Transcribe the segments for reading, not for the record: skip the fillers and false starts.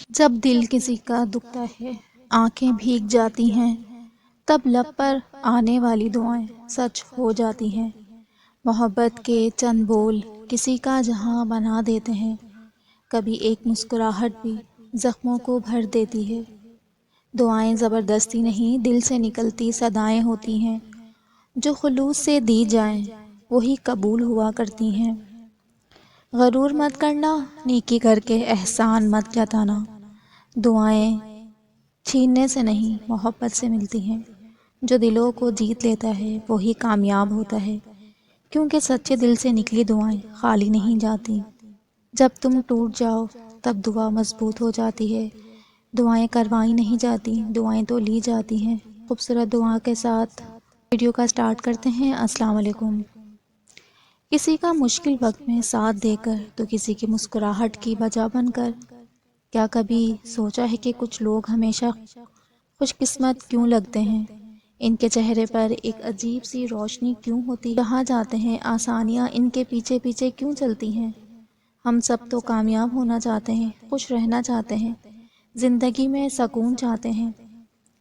جب دل کسی کا دکھتا ہے، آنکھیں بھیگ جاتی ہیں، تب لب پر آنے والی دعائیں سچ ہو جاتی ہیں۔ محبت کے چند بول کسی کا جہاں بنا دیتے ہیں، کبھی ایک مسکراہٹ بھی زخموں کو بھر دیتی ہے۔ دعائیں زبردستی نہیں، دل سے نکلتی صدائیں ہوتی ہیں، جو خلوص سے دی جائیں وہی قبول ہوا کرتی ہیں۔ غرور مت کرنا، نیکی کر کے احسان مت جتانا۔ دعائیں چھیننے سے نہیں، محبت سے ملتی ہیں۔ جو دلوں کو جیت لیتا ہے وہی کامیاب ہوتا ہے، کیونکہ سچے دل سے نکلی دعائیں خالی نہیں جاتی۔ جب تم ٹوٹ جاؤ تب دعا مضبوط ہو جاتی ہے۔ دعائیں کروائی نہیں جاتی، دعائیں تو لی جاتی ہیں۔ خوبصورت دعا کے ساتھ ویڈیو کا سٹارٹ کرتے ہیں۔ السلام علیکم۔ کسی کا مشکل وقت میں ساتھ دے کر تو کسی کی مسکراہٹ کی وجہ بن کر۔ کیا کبھی سوچا ہے کہ کچھ لوگ ہمیشہ خوش قسمت کیوں لگتے ہیں؟ ان کے چہرے پر ایک عجیب سی روشنی کیوں ہوتی ہے؟ کہاں جاتے ہیں آسانیاں ان کے پیچھے پیچھے کیوں چلتی ہیں؟ ہم سب تو کامیاب ہونا چاہتے ہیں، خوش رہنا چاہتے ہیں، زندگی میں سکون چاہتے ہیں،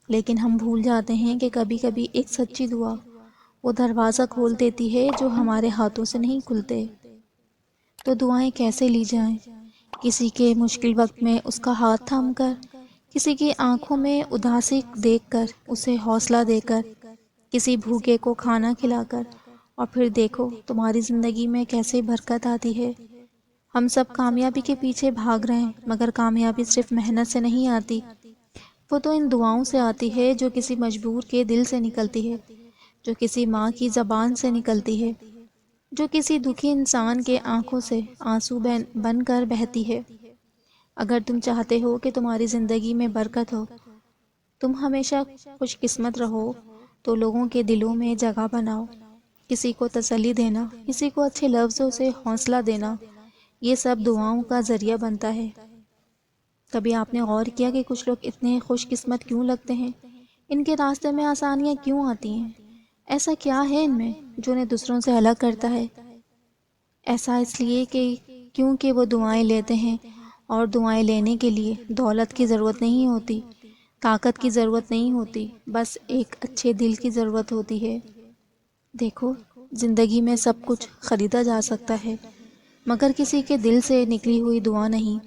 لیکن ہم بھول جاتے ہیں کہ کبھی کبھی ایک سچی دعا وہ دروازہ کھول دیتی ہے جو ہمارے ہاتھوں سے نہیں کھلتے۔ تو دعائیں کیسے لی جائیں؟ کسی کے مشکل وقت میں اس کا ہاتھ تھام کر، کسی کی آنکھوں میں اداسی دیکھ کر اسے حوصلہ دے کر، کسی بھوکے کو کھانا کھلا کر، اور پھر دیکھو تمہاری زندگی میں کیسے برکت آتی ہے۔ ہم سب کامیابی کے پیچھے بھاگ رہے ہیں، مگر کامیابی صرف محنت سے نہیں آتی، وہ تو ان دعاؤں سے آتی ہے جو کسی مجبور کے دل سے نکلتی ہے، جو کسی ماں کی زبان سے نکلتی ہے، جو کسی دکھی انسان کے آنکھوں سے آنسو بن کر بہتی ہے۔ اگر تم چاہتے ہو کہ تمہاری زندگی میں برکت ہو، تم ہمیشہ خوش قسمت رہو، تو لوگوں کے دلوں میں جگہ بناؤ۔ کسی کو تسلی دینا، کسی کو اچھے لفظوں سے حوصلہ دینا، یہ سب دعاؤں کا ذریعہ بنتا ہے۔ کبھی آپ نے غور کیا کہ کچھ لوگ اتنے خوش قسمت کیوں لگتے ہیں؟ ان کے راستے میں آسانیاں کیوں آتی ہیں؟ ایسا کیا ہے ان میں جو انہیں دوسروں سے الگ کرتا ہے؟ ایسا اس لیے کہ کیونکہ وہ دعائیں لیتے ہیں، اور دعائیں لینے کے لیے دولت کی ضرورت نہیں ہوتی، طاقت کی ضرورت نہیں ہوتی، بس ایک اچھے دل کی ضرورت ہوتی ہے۔ دیکھو، زندگی میں سب کچھ خریدا جا سکتا ہے، مگر کسی کے دل سے نکلی ہوئی دعا نہیں۔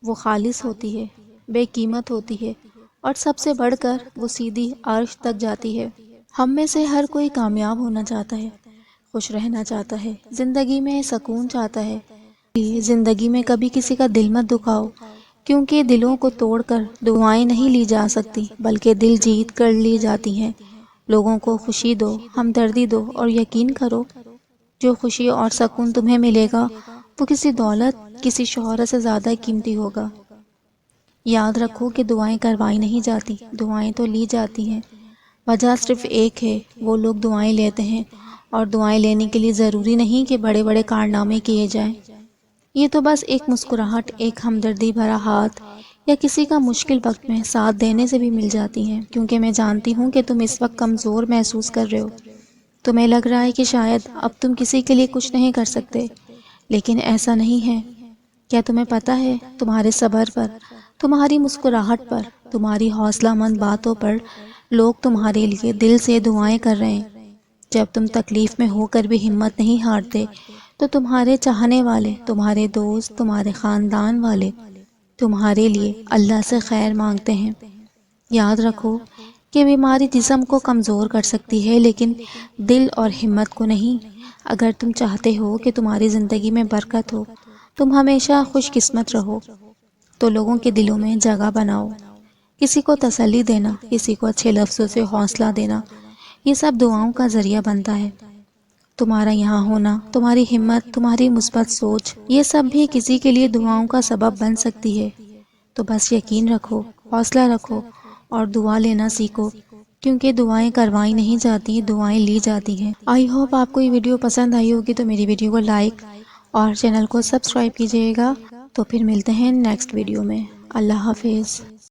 وہ خالص ہوتی ہے، بے قیمت ہوتی ہے، اور سب سے بڑھ کر وہ سیدھی عرش تک جاتی ہے۔ ہم میں سے ہر کوئی کامیاب ہونا چاہتا ہے، خوش رہنا چاہتا ہے، زندگی میں سکون چاہتا ہے۔ زندگی میں کبھی کسی کا دل مت دکھاؤ، کیونکہ دلوں کو توڑ کر دعائیں نہیں لی جا سکتی، بلکہ دل جیت کر لی جاتی ہیں۔ لوگوں کو خوشی دو، ہمدردی دو، اور یقین کرو جو خوشی اور سکون تمہیں ملے گا وہ کسی دولت، کسی شہرت سے زیادہ قیمتی ہوگا۔ یاد رکھو کہ دعائیں کروائی نہیں جاتی، دعائیں تو لی جاتی ہیں۔ وجہ صرف ایک ہے، وہ لوگ دعائیں لیتے ہیں، اور دعائیں لینے کے لیے ضروری نہیں کہ بڑے بڑے کارنامے کیے جائیں۔ یہ تو بس ایک مسکراہٹ، ایک ہمدردی بھرا ہاتھ، یا کسی کا مشکل وقت میں ساتھ دینے سے بھی مل جاتی ہیں۔ کیونکہ میں جانتی ہوں کہ تم اس وقت کمزور محسوس کر رہے ہو، تمہیں لگ رہا ہے کہ شاید اب تم کسی کے لیے کچھ نہیں کر سکتے، لیکن ایسا نہیں ہے۔ کیا تمہیں پتہ ہے، تمہارے صبر پر، تمہاری مسکراہٹ پر، تمہاری حوصلہ مند باتوں پر لوگ تمہارے لیے دل سے دعائیں کر رہے ہیں۔ جب تم تکلیف میں ہو کر بھی ہمت نہیں ہارتے، تو تمہارے چاہنے والے، تمہارے دوست، تمہارے خاندان والے تمہارے لیے اللہ سے خیر مانگتے ہیں۔ یاد رکھو کہ بیماری جسم کو کمزور کر سکتی ہے، لیکن دل اور ہمت کو نہیں۔ اگر تم چاہتے ہو کہ تمہاری زندگی میں برکت ہو، تم ہمیشہ خوش قسمت رہو، تو لوگوں کے دلوں میں جگہ بناؤ۔ کسی کو تسلی دینا، کسی کو اچھے لفظوں سے حوصلہ دینا، یہ سب دعاؤں کا ذریعہ بنتا ہے۔ تمہارا یہاں ہونا، تمہاری ہمت، تمہاری مثبت سوچ، یہ سب بھی کسی کے لیے دعاؤں کا سبب بن سکتی ہے۔ تو بس یقین رکھو، حوصلہ رکھو، اور دعا لینا سیکھو، کیونکہ دعائیں کروائی نہیں جاتی، دعائیں لی جاتی ہیں۔ آئی ہوپ آپ کو یہ ویڈیو پسند آئی ہوگی، تو میری ویڈیو کو لائک اور چینل کو سبسکرائب کیجیے گا۔ تو پھر ملتے ہیں نیکسٹ ویڈیو میں۔ اللہ حافظ۔